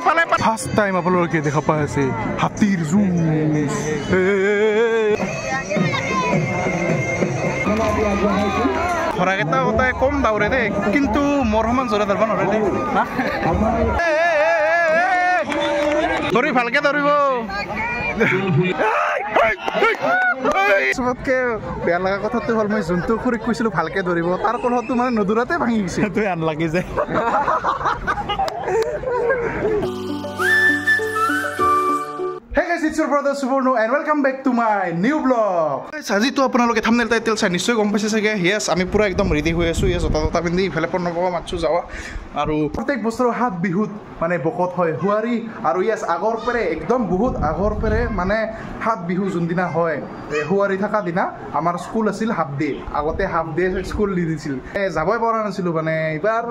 ইফালে first time আপোনালোকে দেখা পাই আছে হাতীৰ জুচ হৰাকেইটা গোটাই কম দাউৰে দেই কিন্তু মোৰ সমান জোৰে ধৰিব নোৱাৰে দেই ধৰি ভালকে ধৰিব চবতকে বেয়া লগা কথাটো হ'ল মই যোনটো খুৰীক কৈছিলো ভালকে ধৰিব তাৰ কলহটো মানে নদুৰাতে ভাঙি গৈছে সেইটোৱে আন লাগি যায় Hey guys, it's your brother Suborno and welcome back to my new vlog. Guys, আজি তো আপোনালোকে thumbnail title চাই নিশ্চয় গম পাইছে চাগে yes আমি পুৰা একদম ৰেডি হৈ আছো yes জোতা পিন্ধি ইফালে পৰ্ণপক মাছু যাওয়া আৰু প্ৰত্যেক বছৰ হাত বিহুত মানে বকত হয় হুৱাৰী আৰু yes আগৰ পৰে একদম বহুত আগৰ পৰে মানে হাত বিহু যোনদিনা হয় হুৱাৰী থকা দিনা আমাৰ স্কুল আছিল হাফ ডে আগতে হাফ ডে স্কুল দি দিছিল যাবই পৰা নাছিলো মানে এবাৰ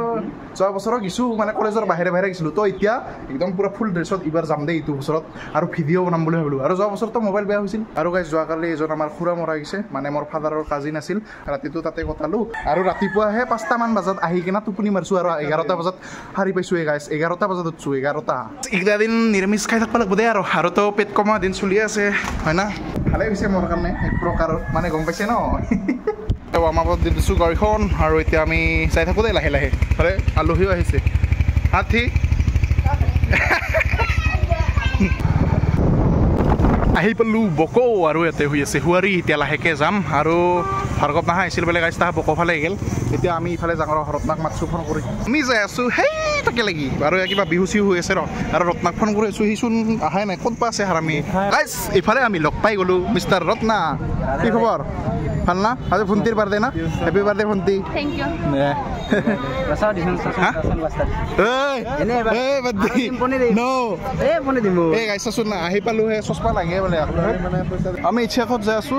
যোৱা বছৰ কিছু মানে কলেজৰ বাহিৰে বাহিৰে গিছিলো তো এতিয়া একদম পুৰা ফুল ড্ৰেছত এবাৰ যাম দে এইটো বছৰত আৰু ভিডিও বনাম বুলি ভাবিলো আৰু যোৱা বছৰতো মোবাইল বেয়া হৈছিল আৰু গাইজ যোৱাকালি এজন আমাৰ খুৰা মৰা গৈছে মানে মোৰ ফাদাৰৰ কাজিন আছিল ৰাতিটো তাতে কটালো আৰু ৰাতিপুৱাহে 5টা মান বজাত আহি কিনা টোপনি মাৰছো আৰু 11টা বজাত সাৰি পাইছো গাইজ 11টা বজাত উঠছো 11টা এইকেইটা দিন নিৰামিষ খাই থাকিব লাগিব দে আৰু তো পেট কমা দিন চলি আছে হয় না ভালে হৈছে মোৰ কাৰণে এক প্ৰকাৰৰ মানে গম পাইছে ন আমাৰ দি দিছো গাড়ীখন আৰু এতিয়া আমি চাই থাকো দেই লাহে লাহে ভালে আলহীও আহিছে হাতী আহি পালো বকো আৰু ইয়াতে হৈ আছে হুৱাৰী এতিয়া লাহেকে যাম আৰু ভাৰ্গৱ নাহা আহিছিল বোলে গাইজ তাহা বকো ফালে গেল এতিয়া আমি ইফালে যাওঁ আৰু ৰত্নাক মাতছো ফোন কৰি আমি যাই আছো সেই তাকে লাগি আৰু কিবা বিহু চিহু হৈ আছে ৰ আৰু ৰত্নাক ফোন কৰি আছো সিচোন আহাই নাই ক'ত পা আছে হাৰামি গাইজ ইফালে আমি লগ পাই গ'লো মিষ্টাৰ ৰত্না কি খবৰ ভাল না আজি ভণ্টিৰ বাৰ্থডে না হেপী বাৰ্থডে ভণ্টি থেংক ইউ আহি পালো হে চচমা লাগে বোলে আমি ইচ্ছাকত যাই আছো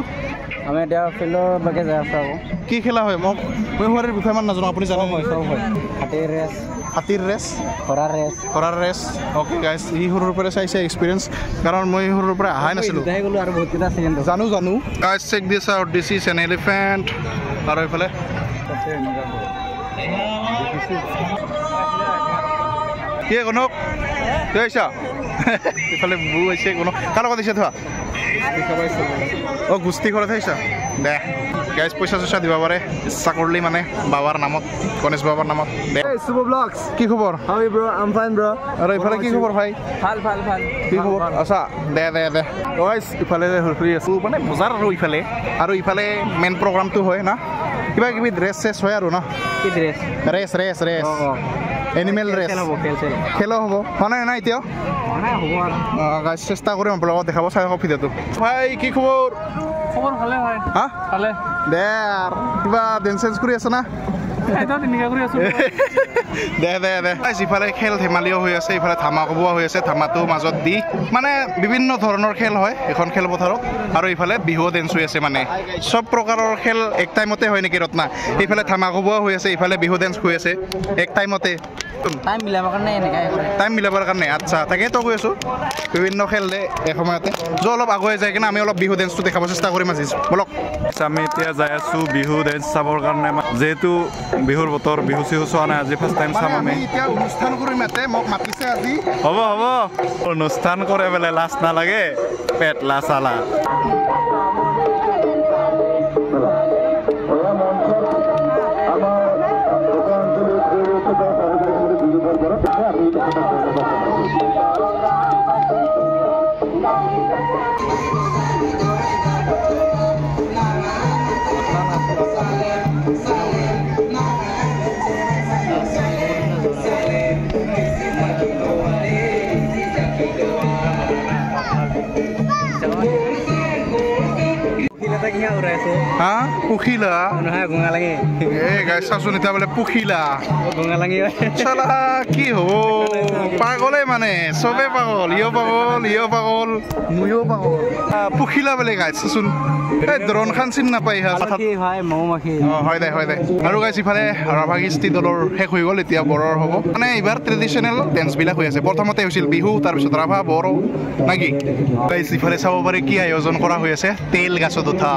আমি এতিয়া ফিল্ডৰ লগে যাই আছো আকৌ কি খেলা হয় মোক মই হুৱাৰীৰ বিষয়ে ইমান নাজানো আপুনি জানে চব হয় হাতীৰ ৰেচ ঘোঁৰাৰ ৰেচ অ'কে গাইজ ই সৰুৰ পৰা চাইছে এক্সপিৰিয়েঞ্চ কাৰণ মই সৰুৰ পৰা অহাই নাছিলো জানো guys check this out this is an elephant আৰু এইফালে কি কনক কি আহিছা এইফালে বু আহিছে কনক কাৰ লগত আহিছে থোৱা অঁ গুষ্টি ঘৰত আহিছা দে গাইজ পইচা চইচা দিব পাৰে ইচ্ছা কৰিলে মানে বাবাৰ নামত গণেশ বাবাৰ নামত কি খবৰ আৰু এইফালে কি খবৰ ভাই ভাল কি খবৰ আচ্ছা দে গাইজ ইফালে ফুৰি আছো মানে বজাৰ আৰু ইফালে মেইন প্ৰগ্ৰামটো হয় না কিবা কিবি ড্ৰেছ চেছ হয় আৰু না ৰেচ এনিমেল ৰেচ খেলো হ'ব হোৱা নাই না এতিয়াও গাইজ চেষ্টা কৰিম আপোনালোকক দেখাব চাই থাকক ভিডিঅ'টো ভাই কি খবৰ ভালে হয় হা ভালে দে কিবা ডেন্স চেন্স কৰি আছে না ইফালে খেল ধেমালিও হৈ আছে ইফালে ধামা কোবোৱা হৈ আছে ধামাটো মাজত দি মানে বিভিন্ন ধৰণৰ খেল হয় এখন খেলপথাৰত আৰু ইফালে বিহু ডেন্স হৈ আছে মানে চব প্ৰকাৰৰ খেল এক টাইমতে হয় নেকি ৰত্না ইফালে ধামা কোবোৱা হৈ আছে ইফালে বিহু ডেন্স হৈ আছে এক টাইমতে টাইম মিলাবৰ কাৰণে আচ্ছা তাকেতো কৈ আছো বিভিন্ন খেল দে এসময়তে অলপ আগুৱাই যায় কিনে আমি অলপ বিহু ডেন্সটো দেখাব চেষ্টা কৰিম আজি বলক আমি এতিয়া যাই আছো বিহু ডেন্স চাবৰ কাৰণে যিহেতু বিহুৰ বতৰ বিহু চিহু চোৱা নাই আজি ফাৰ্ষ্ট টাইম চাম আমি এতিয়া অনুষ্ঠান কৰি মোক মাতিছে আজি হ'ব অনুষ্ঠান কৰে বোলে লাজ নালাগে পেটলা চালা পুখিলা চাচোন এতিয়া বোলে পুখিলা চালা কি হ'ব পাগলে মানে চবে পাগল ইও পাগল ময়ো পাগল পুখিলা বোলে গাইছ চাচোন দ্ৰোণ খান চিন নাপায় হয় দে আৰু গাইছ ইফালে ৰাভা কৃষ্টি দলৰ শেষ হৈ গ'ল এতিয়া বড়োৰ হ'ব মানে এইবাৰ ট্ৰেডিশ্যনেল ডেন্সবিলাক হৈ আছে প্ৰথমতে হৈছিল বিহু তাৰপিছত ৰাভা বড়ো নাকি গাইছ ইফালে চাব পাৰে কি আয়োজন কৰা হৈ আছে তেল গাছত উঠা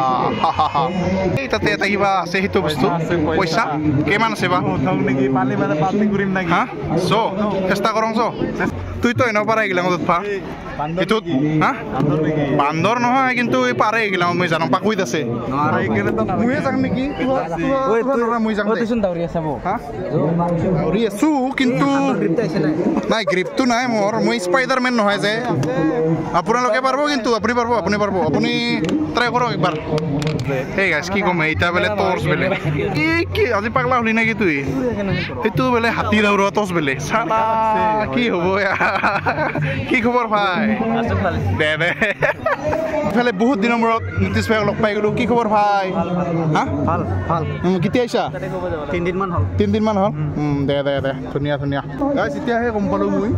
এই তাতে এটা কিবা আছে সেইটো বস্তু পইচা কিমান আছে বা হা চ' চেষ্টা কৰোঁ তুই তো এনে পাৰা এইগিলাঙত উঠবা এইটোত হা বান্দৰ নহয় কিন্তু এই পাৰে এইগিলাঙত মই জানো পাকুইত আছে ময়ে যাম নেকি মই যাম দাউৰি আছো কিন্তু নাই গ্ৰিপটো নাই মোৰ মই স্পাইডাৰমেন নহয় যে আপোনালোকে পাৰিব কিন্তু আপুনি পাৰিব আপুনি ট্ৰাই কৰক একবাৰ এই গাইছ কি ক'ম এতিয়া বোলে টৰ্চ বোলে কি আজি পাগলা হলি নেকি তুই সেইটো বোলে হাতী দাউৰা টৰ্চ বোলে চালা কি হ'ব কি খবৰ ভাই দে ইফালে বহুত দিনৰ মূৰত নীতিশ ভাইক লগ পাই গ'লো কি খবৰ ভাই হা ভাল কেতিয়া আহিছা 3 দিনমান হ'ল দে ধুনীয়া গাইছ এতিয়াহে গম পালোঁ মই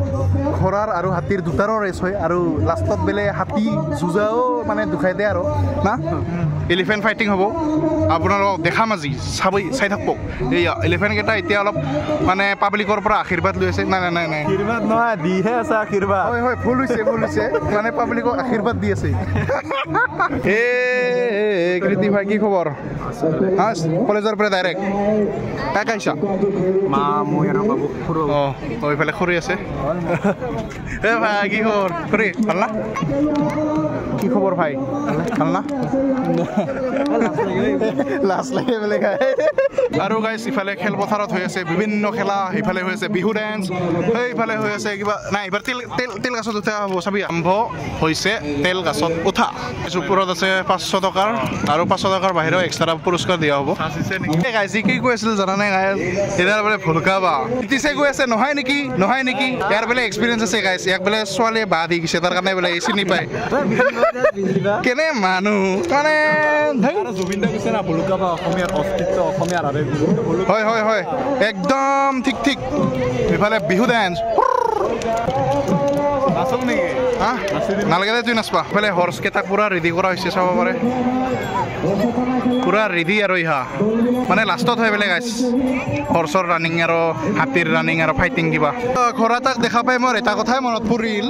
ঘোঁৰাৰ আৰু হাতীৰ দুটাৰো ৰেচ হয় আৰু লাষ্টত বোলে হাতী যুঁজাও মানে দুখাই দিয়ে আৰু না এলিফেণ্ট ফাইটিং হ'ব আপোনালোকক দেখাম আজি চাই থাকব এই এলিফেণ্টকেইটা এতিয়া অলপ মানে পাব্লিকৰ পৰা আশীৰ্বাদ লৈ আছে নাই আশীৰ্বাদ নহয় দিহে আছে আশীৰ্বাদ হয় ভুল হৈছে মানে পাব্লিকক আশীৰ্বাদ দি আছে কৃতি ভাই কি খবৰ কলেজৰ পৰা ডাইৰেক্ট কাক আহিছা মা মই আৰু বাবু এইফালে খৰি আছে ভাই কি খবৰ খৰি ভাল না কি খবৰ ভাই ভাল না লাজ লাগে বোলে আৰু গাইছ ইফালে খেলপথাৰত হৈ আছে বিভিন্ন খেলা সেইফালে হৈ আছে বিহু ডেন্স সেইফালে হৈ আছে কিবা নাই এইবাৰ তেল গাছত উঠা হ'ব চাবি আৰম্ভ হৈছে তেল গাছত উঠা ওপৰত আছে 500 টকাৰ আৰু 500 টকাৰ বাহিৰেও এক্সট্ৰা পুৰস্কাৰ দিয়া হ'ব গাইছ কি কৈ আছিল জানানে গাইছ এটাৰ বোলে ভুলকাবা ইতিছে কৈ আছে নহয় নেকি ইয়াৰ বোলে এক্সপিৰিয়েঞ্চ আছে গাইছ ইয়াক বোলে ছোৱালীয়ে বাহ দি গৈছে তাৰ কাৰণে বোলে চিনি পায় কেনে মানুহ মানে জুবিন দা কৈছে না ভুলকাবা অসমীয়াৰ অস্তিত্ব অসমীয়াৰ হয় একদম ঠিক ইফালে বিহু ডেন্স নালাগে তুই নাচবা ইফালে হৰ্চকেইটা পুৰা ৰেডি কৰা হৈছে চাব পাৰে পুৰা ৰেডি আৰু ইহা মানে লাষ্টত হয় বোলে গাইছ হৰ্চৰ ৰানিং আৰু হাতীৰ ৰানিং আৰু ফাইটিং কিবা ঘোঁৰা তাক দেখা পাই মোৰ এটা কথাই মনত পৰিল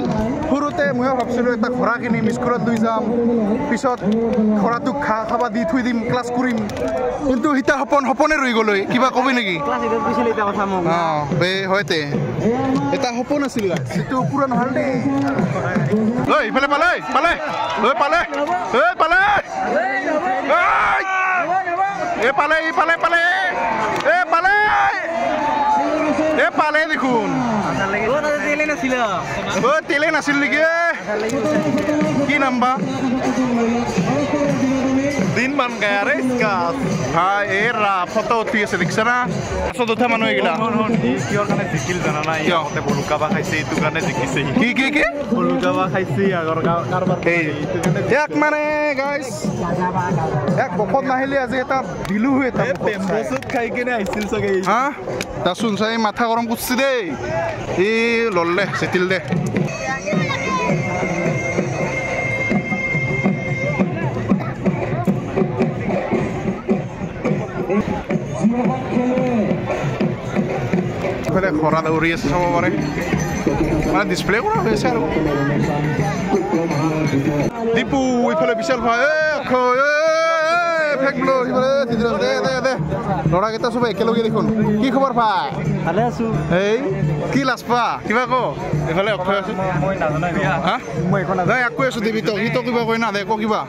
সৰুতে ময়ো ভাবছিলোঁ এটা ঘোঁৰা কিনিম স্কুলত লৈ যাম পিছত ঘোঁৰাটোক খাবা দি থৈ দিম ক্লাছ কৰিম কিন্তু সিতা সপনে ৰৈ গ'ল কিবা ক'বি নেকি হয়তে এটা সপোন আছিল যিটো পূৰণ হ'ল দেই ইফালে পালে দেখোন তেলে নাছিল নেকি কি নাম্বা দিন মান গায়া ৰে ভাই এৰা ফটো উঠি আছে দেখিছা না পাছত উঠা মানুহ এইগিলা কিহৰ কাৰণে জিকিল জানা নাই ইয়াতে ভুলকাবা খাইছে এইটো কাৰণে জিকিছে কি ভুলকাবা খাইছে আগৰ কাৰবাৰ এক মানে গাইছ এক বখত নাহিলে আজি এটা দিলো এটা বছৰত খাই কেনে আহিছিল চাগে হা তাচোন চাই মাথা গৰম কৰিছে দেই এই ললে চেটিল দে ঘোঁৰা দৌৰি আছে চাব পাৰে মানে ডিছপ্লে কৰা হৈ আছে আৰু দীপু এইফালে বিশাল ভাই ল'ৰাকেইটা চবে একেলগে দেখোন কি খবৰ ভাই ভালে আছো এই কি লাজপা কিবা ক এইফালে অক্ষয় আছো মই কৈ আছো দেৱী তক কিবা কৈ না দে ক কিবা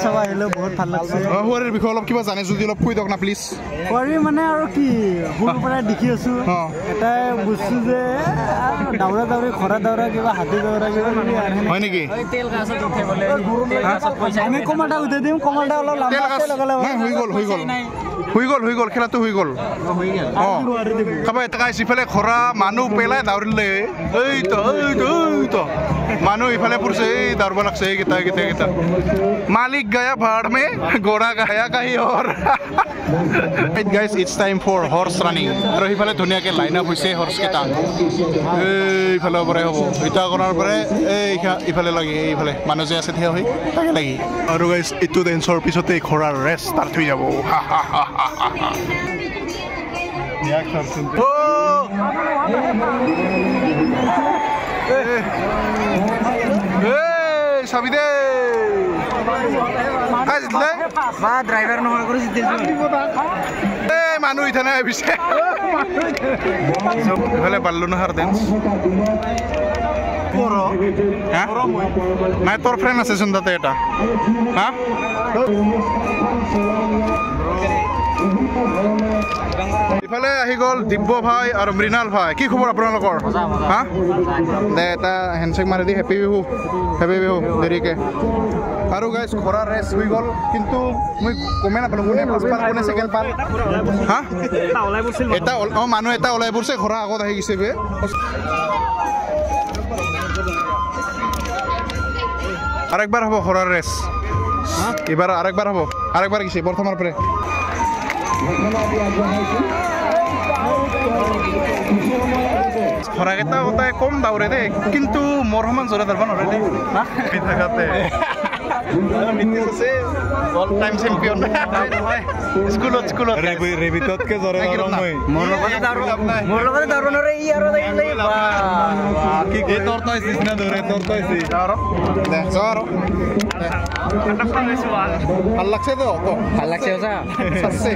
চাব আহিলে বহুত ভাল লাগছে শুৱাৰীৰ বিষয়ে অলপ কিবা জানে যদি অলপ কৈ দিয়ক না প্লিজ শুৱাৰী মানে আৰু কি সৰুৰ পৰা দেখি আছো এটাই বস্তু যে দাউৰা ঘোঁৰা দাউৰা কিবা হাতী দাউৰা কিবা হয় নেকি আমি কমালটা উঠাই দিম কমালটা অলপ হৈ গ'ল খেলাটো হৈ গ'ল কাবা এটা গাইছ ইফালে ঘোঁৰা মানুহ পেলাই দাউৰিলে এইটো মানুহ ইফালে পৰিছে এই দাউৰিব লাগছে এইকেইটা মালিক গায়া ভাড় মে ঘোঁৰা গায়া কাহি অৰ guys it's time for horse running আৰু সিফালে ধুনীয়াকৈ লাইন আপ হৈছে হৰ্চকেইটা এইফালৰ পৰাই হ'ব ইটা কৰাৰ পৰাই ইফালে লাগি এইফালে মানুহ যে আছে থিয় হৈ তাকে লাগি আৰু গাইছ এইটো ডেন্সৰ পিছতে ঘোঁৰাৰ ৰেচ ষ্টাৰ্ট হৈ যাব চাবি দে ড্ৰাইভাৰ নহয় মানুহ ইথানে আহিছে ইফালে বাল্লুনাহাৰ ডেন্স নাই তোৰ ফ্ৰেণ্ড আছেচোন তাতে এটা হা ইফালে আহি গ'ল দিব্য ভাই আৰু মৃণাল ভাই কি খবৰ আপোনালোকৰ হা দে এটা হেণ্ডশেক মাৰি দি হেপী বিহু দেৰিকে আৰু গাইজ ঘোঁৰা ৰেচ হৈ গ'ল কিন্তু মই গমেই নাপালোঁ কোনে ফাৰ্ষ্ট পাল কোনে ছেকেণ্ড পাল হা এটা মানুহ এটা ওলাই পৰিছে ঘোঁৰা আগত আহি গৈছে বে আৰেকবাৰ হবো ঘোড়াৰ ৰেস এবাৰ আৰেকবাৰ হবো আৰেকবাৰ গেছি বৰ্তমান পৰে ঘোড়াকেইটা গোটাই কম দাউৰে দেই কিন্তু মোৰ সমান জোৰে ধৰব নোৱাৰে দেই থাকাতে অল টাইম চেম্পিয়ন স্কুলত ৰেবিটতকে জোৰে ধৰম মই মোৰ লগতে দাউৰ নোৱাৰে ই আৰু কি কে তোৰ তই সিনা ধৰে তোৰ তই সি দে জৰ ভাল লাগছে তো ভাল লাগছে ওসা সচ্চে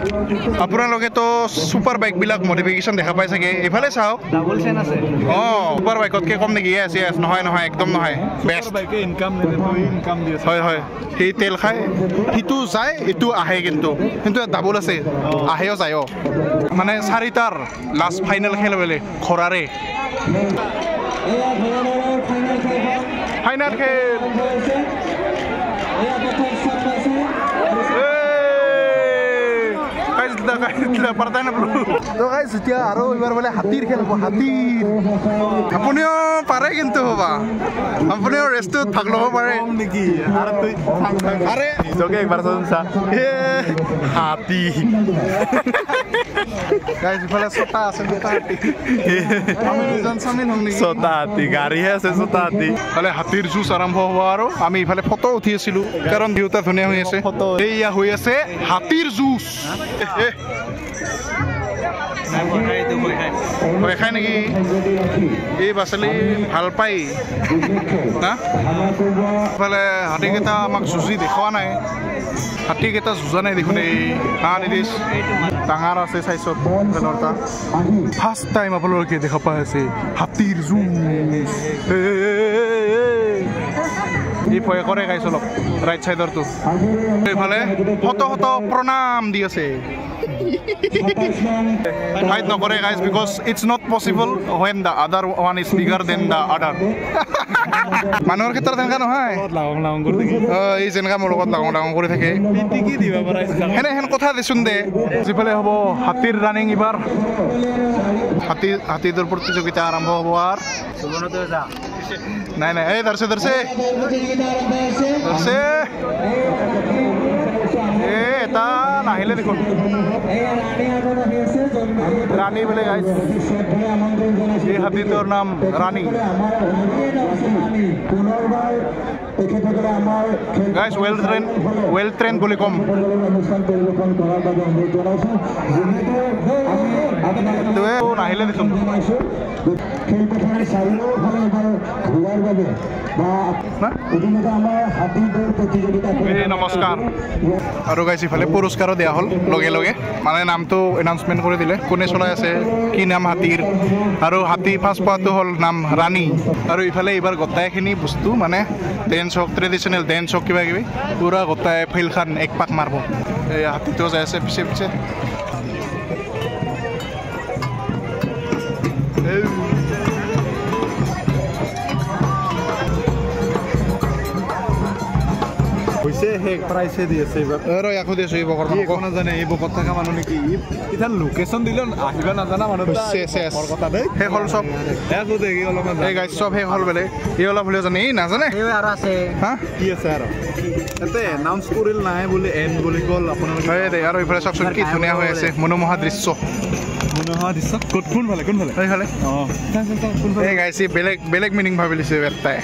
আপোনালোকে তো সুপার বাইক বিলাক মডিফিকেশন দেখা পাই চাগে এফালে চাওক ডাবল চেন আছে সুপার বাইকতকে কম নেকি ইয়েস নহয় একদম নহয় বেস্ট বাইকে ইনকাম নেদে তো ইনকাম দি আছে হয় সেই তেল খায় হিটু যায় এটু আহে কিন্তু ডাবল আছে আহেও যায়ও মানে চাৰিটাৰ লাষ্ট ফাইনেল খেল বেলে ঘোঁৰাৰে ফাইনাল খেল পাৰতাই না তো গাইজ এতিয়া আৰু এবাৰ বোলে হাতীৰ খেল হ'ব হাতীৰ আপুনিও পাৰে কিন্তু হবা আপুনিও ৰেষ্টত ভাগ ল'ব পাৰে নেকি আৰে নিজকে একবাৰ চা হাতী গাইজ ইফালে ছটা আছে ছটা হাতী গাড়ীহে আছে ছটা হাতী ইফালে হাতীৰ যুঁজ আৰম্ভ হ'ব আৰু আমি ইফালে ফটো উঠি আছিলো কাৰণ দেউতা ধুনীয়া হৈ আছে এইয়া হৈ আছে হাতীৰ যুঁজ ভয় খাই নেকি এই বাছালি ভাল পাই না ইফালে হাতীকেইটা আমাক যুঁজি দেখুওৱা নাই হাতীকেইটা যুঁজা নাই দেখোন এই হা নিদিছ ডাঙৰ আছে চাইছত খেলৰটা ফাৰ্ষ্ট টাইম আপোনালোকে দেখা পাই আছে হাতীৰ যুঁজ এই ভয় কৰে গাইছ অলপ ৰাইট চাইডৰটো এইফালে শত প্ৰণাম দি আছে fight nokore guys because it's not possible when the other one is bigger than the other manor ketar tenka no hai lagong kori thake ei jenka mor logot lagong kori thake tiki diba para hen kotha desun de jipale hobo hatir running ibar hati dor protijogita arambho hobo ar subono to ja নাই এই ধরছে এটা নাহিলে দেখুন রানী বলে guys এই হাতিটোর নাম রানী guys well train বলে কম নাহিলে দেখুন নমস্কাৰ আৰু গাইছ ইফালে পুৰস্কাৰো দিয়া হ'ল লগে লগে মানে নামটো এনাউন্সমেণ্ট কৰি দিলে কোনে চলাই আছে কি নাম হাতীৰ আৰু হাতী ফাৰ্ষ্ট পোৱাটো হ'ল নাম ৰাণী আৰু ইফালে এইবাৰ গোটাইখিনি বস্তু মানে ডেন্স হওক ট্ৰেডিশ্যনেল ডেন্স হওক কিবা কিবি পুৰা গোটাই ফিল্ডখন এক পাক মাৰিব এই হাতীটো যাই আছে পিছে হৈছে হে প্ৰাইছে দি আছে এবাৰ আৰু ইয়াকো দি আছে এই বকৰ মানুহ কোন জানে এই বকৰ থকা মানুহ নেকি ইথান লোকেশ্যন দিলে আহিবা নাজানা মানুহ মোৰ কথা দেই হে হল সব ইয়াকো দেখি অলপমান এই গাইছ সব হে হল বেলে এই অলপ হলে জানে এই নাজানে এই আৰু আছে হা কি আছে আৰু এতে এনাউন্স কৰিল নাই বুলি এন বুলি কল আপোনালোকে হয় দে আৰু ইফালে চাকচোন কি ধুনীয়া হৈ আছে মনোমোহা দৃশ্য কোন ভালে এইফালে এই গাইছি বেলেগ মিনিং ভাবি লৈছে এটাই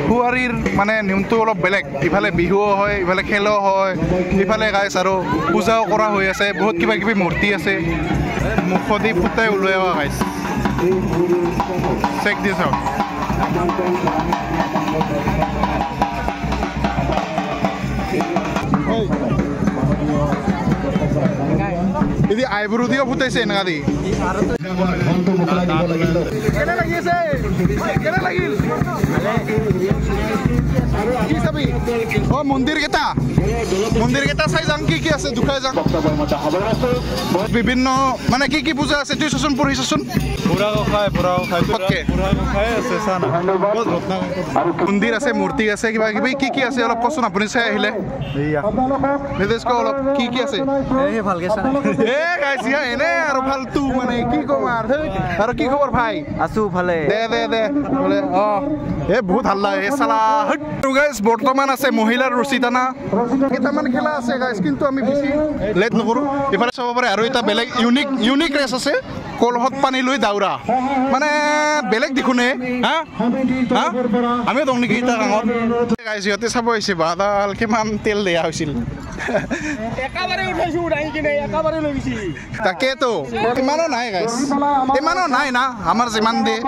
ফুৱাৰীৰ মানে নিয়মটো অলপ বেলেগ ইফালে বিহুও হয় ইফালে খেলো হয় ইফালে গাইছ আৰু পূজাও কৰা হৈ আছে বহুত কিবা কিবি মূৰ্তি আছে মুখদি ফুটাই ওলাই অহা গাইছ চেক দিছ এদি আইব্রু দিও ফুটাইছে এনেকা দি কেনে লাগি আছে কেনে লাগিল কি চাবি ও মন্দিৰ কেইটা চাই যাম কি আছে দুখাই যাম বিভিন্ন মানে কি পূজা আছে তুই চচোন পঢ়িছচোন মন্দিৰ আছে মূৰ্তি আছে কিবা কিবি কি আছে অলপ কচোন আপুনি চাই আহিলে অলপ কি আছে এনে আৰু ফালতু মানে কি কম আৰু কি খবৰ ভাই আছো ভালে দে বোলে বহুত হাল্লা চালা গাইজ বৰ্তমান আছে মহিলাৰ ৰছী টানা কেইটামান খেলা আছে গাইজ কিন্তু আমি বেছি লেট নকৰোঁ ইফালে চাব পাৰে আৰু এটা বেলেগ ইউনিক ৰেচ আছে কলহত পানী লৈ দাউৰা মানে বেলেগ দেখোনে আমিও দং নেকি এটা গাঁৱত গাইজ সিহঁতে চাব আহিছে বাদাল কিমান তেল দিয়া হৈছিল তাকেতো ইমানো নাই গাইজ ইমানো নাই না আমাৰ যিমান দিয়ে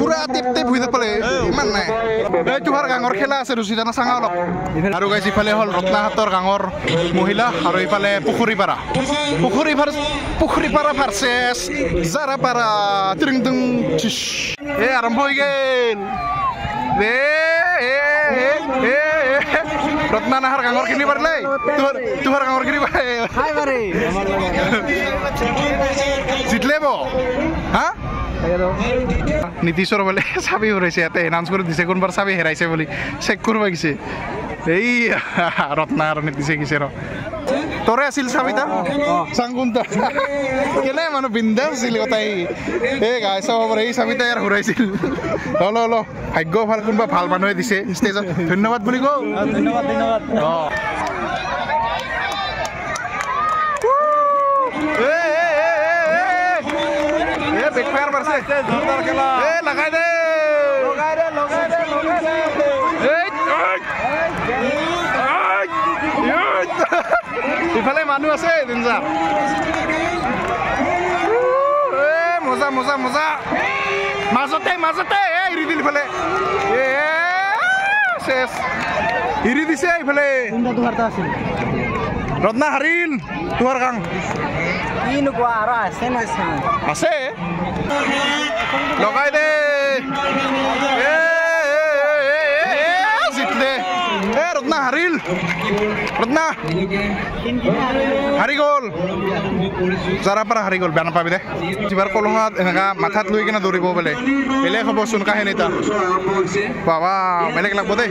পুৰা টেপ হৈ পালে ইমান নাই তোমাৰ গাঁৱৰ খেলা আছে ৰুচি জানা চাঙা অলপ আৰু গাইজ ইফালে হ'ল ৰত্নাহাটৰ গাঁৱৰ মহিলা আৰু ইফালে পুখুৰীপাৰা ভাৰ্চেছ জাৰাপাৰা টিং টিং আৰম্ভ হৈ গেল ৰত্নাহাটৰ গাঁৱৰ খিনি পাৰিলে তোমাৰ গাঁৱৰ খিনি পাৰে জিতলে হা নীতিশৰ বোলে চাবি হেৰাইছে ইয়াতে এনাউন্স কৰি দিছে কোনবাৰ চাবি হেৰাইছে বুলি চেক কৰিব গৈছে এই ৰত্নাহাটৰ নীতিশে গৈছে তোৰে আছিল চাবিতা চাং কোনটা কেনে মানুহ বিন্দাছ আছিল কথাই গাই চাব পাৰে এই চাবিতা ইয়াৰ ঘূৰাইছিল ল ভাগ্য ভাল কোনোবা ভাল মানুহে দিছে ষ্টেজত ধন্যবাদ বুলি কওঁ ধন্যবাদ বেকফায়াৰ মাৰছে জোৰদাৰ খেলা লগাই দে ইফালে মানুহ আছে দিনজাৰ মজা মাজতে এৰি দিল ইফালে শেষ এৰি দিছে ইফালে ৰত্না হাৰিল তোমাৰ গাং আছে লগাই দে জিতলে ৰত্না হাৰিল হাৰি গ'ল জাৰাপাৰা হাৰি গ'ল বেয়া নাপাবি দে যিবাৰ কলহত এনেকা মাথাত লৈ কিনে দৌৰিব বোলে বেলেগ হ'ব চোন কাহিনী এটা বাবা বেলেগ লাগব দেই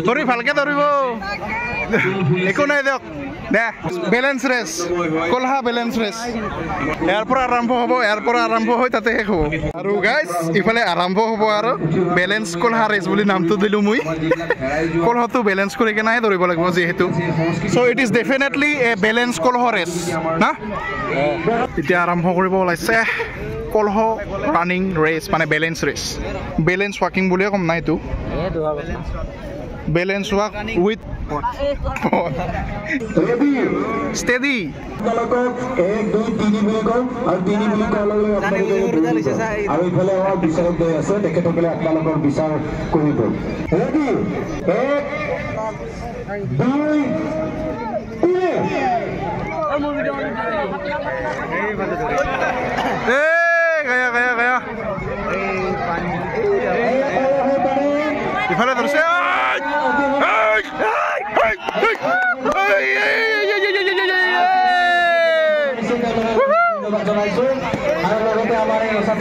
দৌৰি ভালকে দৌৰিব একো নাই দিয়ক দে বেলেঞ্চ ৰেচ কলহা বেলেঞ্চ ৰেচ ইয়াৰ পৰা আৰম্ভ হৈ তাতে শেষ হ'ব আৰু গাইজ ইফালে আৰম্ভ হ'ব আৰু বেলেঞ্চ কলহা ৰেচ বুলি নামটো দিলোঁ মই কলহটো বেলেঞ্চ কৰি কেনেহে দৌৰিব লাগিব যিহেতু so' it is definitely a balance কলহ ৰেচ না এতিয়া আৰম্ভ কৰিব ওলাইছে কলহ ৰানিং ৰেচ মানে বেলেঞ্চ ৰেচ বেলেঞ্চ ৱাকিং বুলিয়ে ক'ম নাই এইটো বেলেঞ্চ ৱাক উইথ steady আৰু ইফালে আমাৰ বিচাৰক গৈ আছে তেখেতসকলে আপোনালোকৰ বিচাৰ কৰিব ৰেডি 1 2 3 গয়া ইফালে ধৰছে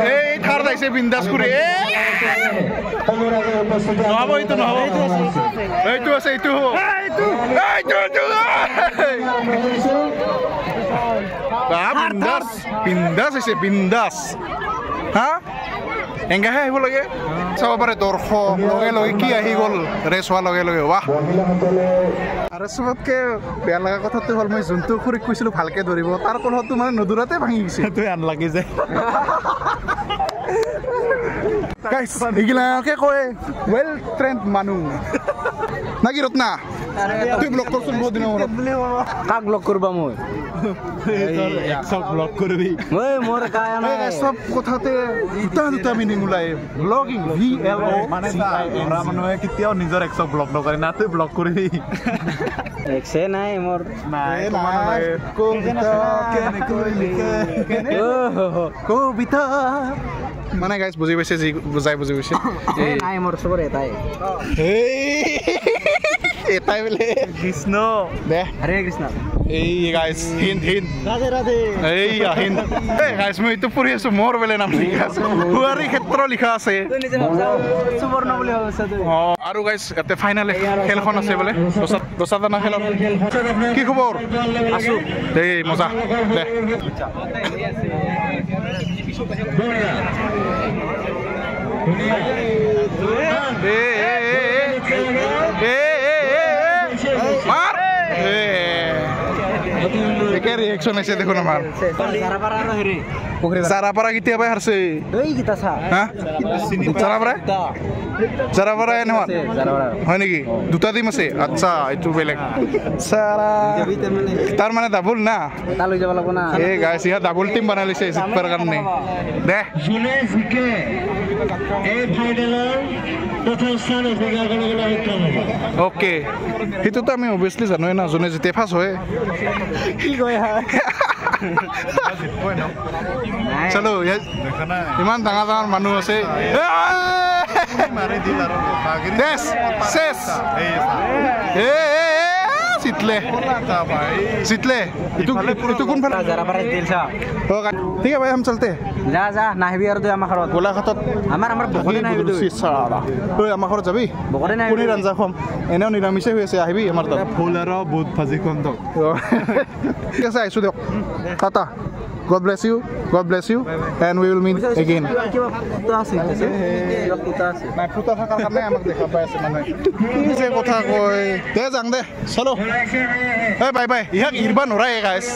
এই থাৰ যাইছে বিন্দাস কৰি নহব এইটো নহব এইটো আছে এইটো বিন্দাস হৈছে বিন্দাস হা এংগাহে আহিব লাগে চাব পাৰে দৰ্শক লগে কি আহি গ'ল ৰেচ হোৱাৰ লগে বাহ আৰু চবতকে বেয়া লগা কথাটো হ'ল মই যোনটো খুৰীক কৈছিলোঁ ভালকে ধৰিব তাৰ কলহটো মানে নদৌৰাতে ভাঙি গৈছে সেইটো আনলাগি যায় এইগিলাকে কয় ৱেল ট্ৰেইনড মানুহ নাকি ৰত্না তুই ব্লক কৰছুন বহুত দিনৰ মূৰত কাক ব্লক কৰবা মই একশক ব্লক কৰিবি মই মোৰ কায়া নাই সব কথাতে দুটা মিনিং ওলাই ব্লগিং VLO মানে ধৰা মানুহে কেতিয়াও নিজৰ একশক ব্লক নকৰে না তুই ব্লক কৰিবি একছে নাই মোৰ কবিতা কেনেকৈ লিখে কবিতা মানে গাইজ বুজি পাইছে যি বুজাই বুজি পাইছে নাই মোৰ চবৰে এটাই এটাই বোলে কৃষ্ণ দে হৰে কৃষ্ণ এই গাইজ হিন্দ ৰাধে ৰাধে এই হিন্দ এই গাইজ মই এইটো পঢ়ি আছো মোৰ বোলে নাম লিখা আছে হুৱাৰী ক্ষেত্ৰ লিখা আছে সুবৰ্ণ বুলি ভাবিছা তুই আৰু গাইজ ইয়াতে ফাইনেল খেলখন আছে বোলে দোচাদানা খেলত কি খবৰ আছো দেই মজা দে একে ৰিয়েকশ্যন আছে দেখোন আমাৰ জাৰাপাৰা কেতিয়াবা হাৰছে জাৰাপাৰা নহয় হয় নেকি দুটা টিম আছে আচ্ছা এইটো বেলেগ তাৰ মানে ডাবল না এই গাইছ ইহঁত ডাবল টিম বনাই লৈছে জিতবাৰ কাৰণে দে অ'কে সেইটোতো আমি অভিয়াছলি জানোৱে না যোনে যেতিয়া ফাৰ্ষ্ট হয় কি কয় চলো ইমান ডাঙৰ ডাঙৰ মানুহ আছে জিতলে এইটো কোনফালে ঠিক আছে ভাই हम चलते যা যা নাহিবি আৰু তুই আমাৰ ঘৰত গোলাঘাটত আমাৰ বকৰি নাহিবি তুই আমাৰ ঘৰত যাবি বকৰি নাহিবি কোনে আঞ্জা খুৱাম এনেও নিৰামিষে হৈ আছে আহিবি আমাৰ তাত ফুল আৰু বুট ভাজি খুৱাম তোক ঠিক আছে আহিছোঁ দিয়ক Tata God bless you and we will meet again কিবা ফুটা আছে নাই ফুটা থকাৰ কাৰণে আমাক দেখা পাই আছে মানুহে কি যে কথা কয় দে যাং দে চলো বাই বাই ইয়াক ইৰবা নৰাই গাইছ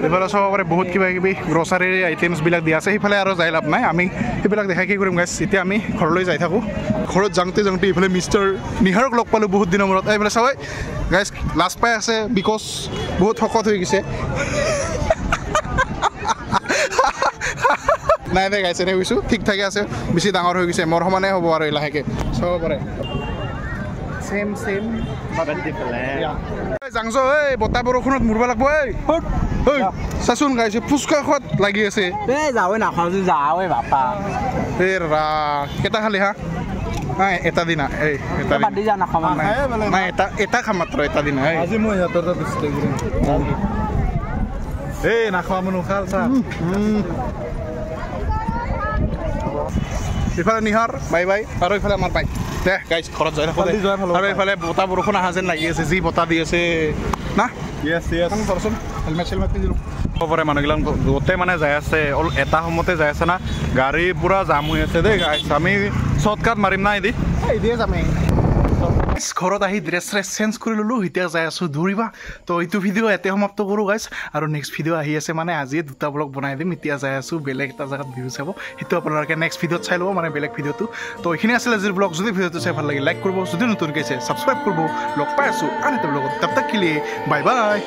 এইফালে চাব পাৰে বহুত কিবা কিবি গ্ৰচাৰী আইটেমছবিলাক দিয়া আছে সেইফালে আৰু যাই লাভ নাই আমি সেইবিলাক দেখাই কি কৰিম গাইছ এতিয়া আমি ঘৰলৈ যাই থাকোঁ ঘৰত যাওঁতে এইফালে মিষ্টাৰ নিহাৰক লগ পালোঁ বহুত দিনৰ মূৰত এইফালে চাবই গাইছ লাজ পাই আছে বিকজ বহুত শকত হৈ গৈছে নাই নাই গাইছে এনেই কৈছোঁ ঠিক ঠাকে আছে বেছি ডাঙৰ হৈ গৈছে মোৰ সমানে হ'ব আৰু লাহেকৈ চাব পাৰে চেম যাংছ এই বতাহ বৰষুণত মৰিব লাগব ঐ চাচোন গাইছে ফুচকা খোৱাত লাগি আছে যাৱে নাখাওঁ যাৱে বাপা এই ৰা কেইটা খালি হা নাই এটা দিনা এই এটা বাদ দি যা নাখাওঁ নাই এটা খাম মাত্ৰ এটা দিনা আজি মই সিহঁতৰ তাত এই নাখোৱা মানুহ খাল চা ইফালে নিহাৰ বাই বাই আৰু ইফালে আমাৰ বাইক দে গাইজ ঘৰত যাই থাকোঁ আৰু এইফালে বতাহ বৰষুণ অহা যেন লাগি আছে যি বতাহ দি আছে না ধৰচোন হেলমেট চেলমেট পিন্ধিলোঁ খবৰে মানুহগিলাক গোটেই মানে যাই আছে এটা সময়তে যাই আছে না গাড়ী পূৰা জাম হৈ আছে দেই গাইছ আমি শ্বৰ্টকাট মাৰিম না দিয়ে যাম ঘৰত আহি ড্ৰেছ চেঞ্জ কৰি ল'লোঁ এতিয়া যাই আছোঁ দৌৰিবা তো এইটো ভিডিঅ' ইয়াতে সমাপ্ত কৰোঁ গাইছ আৰু নেক্সট ভিডিঅ' আহি আছে মানে আজিয়ে দুটা ব্লগ বনাই দিম এতিয়া যাই আছোঁ বেলেগ এটা জেগাত ভিউ চাব সেইটো আপোনালোকে নেক্সট ভিডিঅ'ত চাই ল'ব মানে বেলেগ ভিডিঅ'টো তো এইখিনি আছিলে আজিৰ ব্লগ যদি ভিডিঅ'টো চাই ভাল লাগে লাইক কৰিব যদি নতুনকৈ চাই ছাবস্ক্ৰাইব কৰিব লগ পাই আছোঁ আন এটা ব্লগত তব তক কে লিয়ে বাই বাই